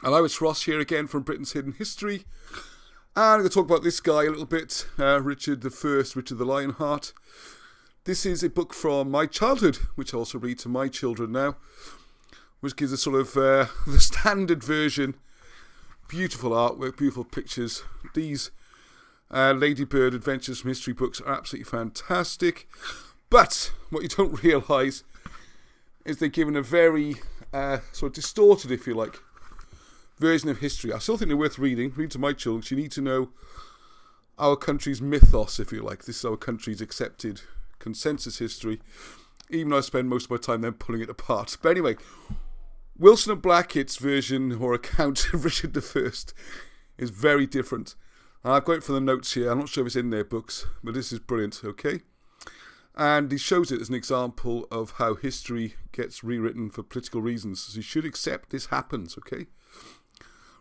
Hello, it's Ross here again from Britain's Hidden History. And I'm going to talk about this guy a little bit, Richard the Lionheart. This is a book from my childhood, which I also read to my children now, which gives a sort of the standard version. Beautiful artwork, beautiful pictures. These Ladybird Adventures from History books are absolutely fantastic. But what you don't realise is they're given a very sort of distorted, if you like, version of history. I still think they're worth reading. Read to my children. You need to know our country's mythos, if you like. This is our country's accepted consensus history, even though I spend most of my time then pulling it apart. But anyway, Wilson and Blackett's version or account of Richard I is very different. And I've got it from the notes here. I'm not sure if it's in their books, but this is brilliant, okay? And he shows it as an example of how history gets rewritten for political reasons. So you should accept this happens, okay?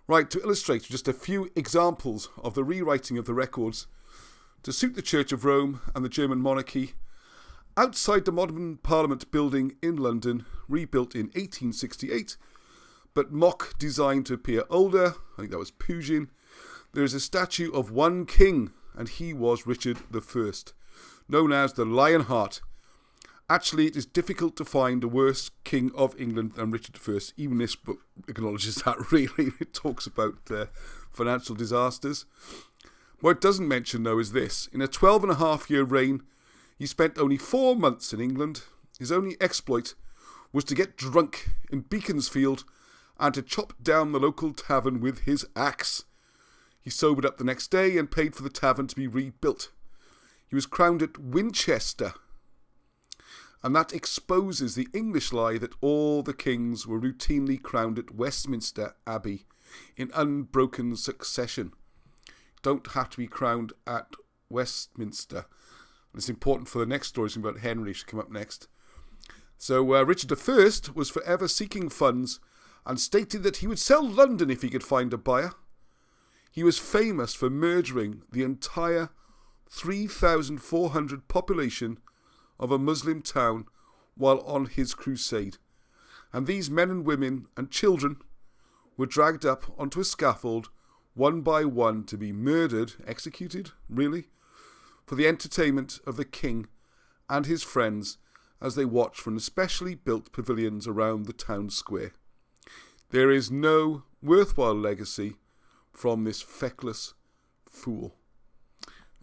Right, to illustrate just a few examples of the rewriting of the records to suit the Church of Rome and the German monarchy, outside the modern Parliament building in London, rebuilt in 1868, but mock designed to appear older, I think that was Pugin, there is a statue of one king, and he was Richard I, known as the Lionheart. Actually, it is difficult to find a worse king of England than Richard I. Even this book acknowledges that, really. It talks about financial disasters. What it doesn't mention, though, is this. In a 12-and-a-half-year reign, he spent only 4 months in England. His only exploit was to get drunk in Beaconsfield and to chop down the local tavern with his axe. He sobered up the next day and paid for the tavern to be rebuilt. He was crowned at Winchester, and that exposes the English lie that all the kings were routinely crowned at Westminster Abbey in unbroken succession. Don't have to be crowned at Westminster. And it's important for the next stories about Henry, should come up next. So Richard I was forever seeking funds and stated that he would sell London if he could find a buyer. He was famous for murdering the entire 3,400 population of a Muslim town while on his crusade. And these men and women and children were dragged up onto a scaffold one by one to be murdered, executed, really, for the entertainment of the king and his friends as they watched from especially built pavilions around the town square. There is no worthwhile legacy from this feckless fool.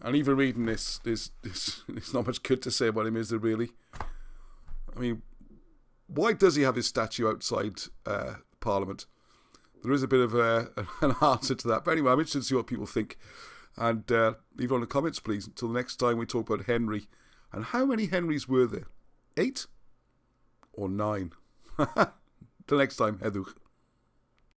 And even reading this, there's not much good to say about him, is there really? I mean, why does he have his statue outside Parliament? There is a bit of an answer to that. But anyway, I'm interested to see what people think. And leave it on the comments, please. Until the next time we talk about Henry. And how many Henrys were there? 8 or 9? Till next time, Hedwig.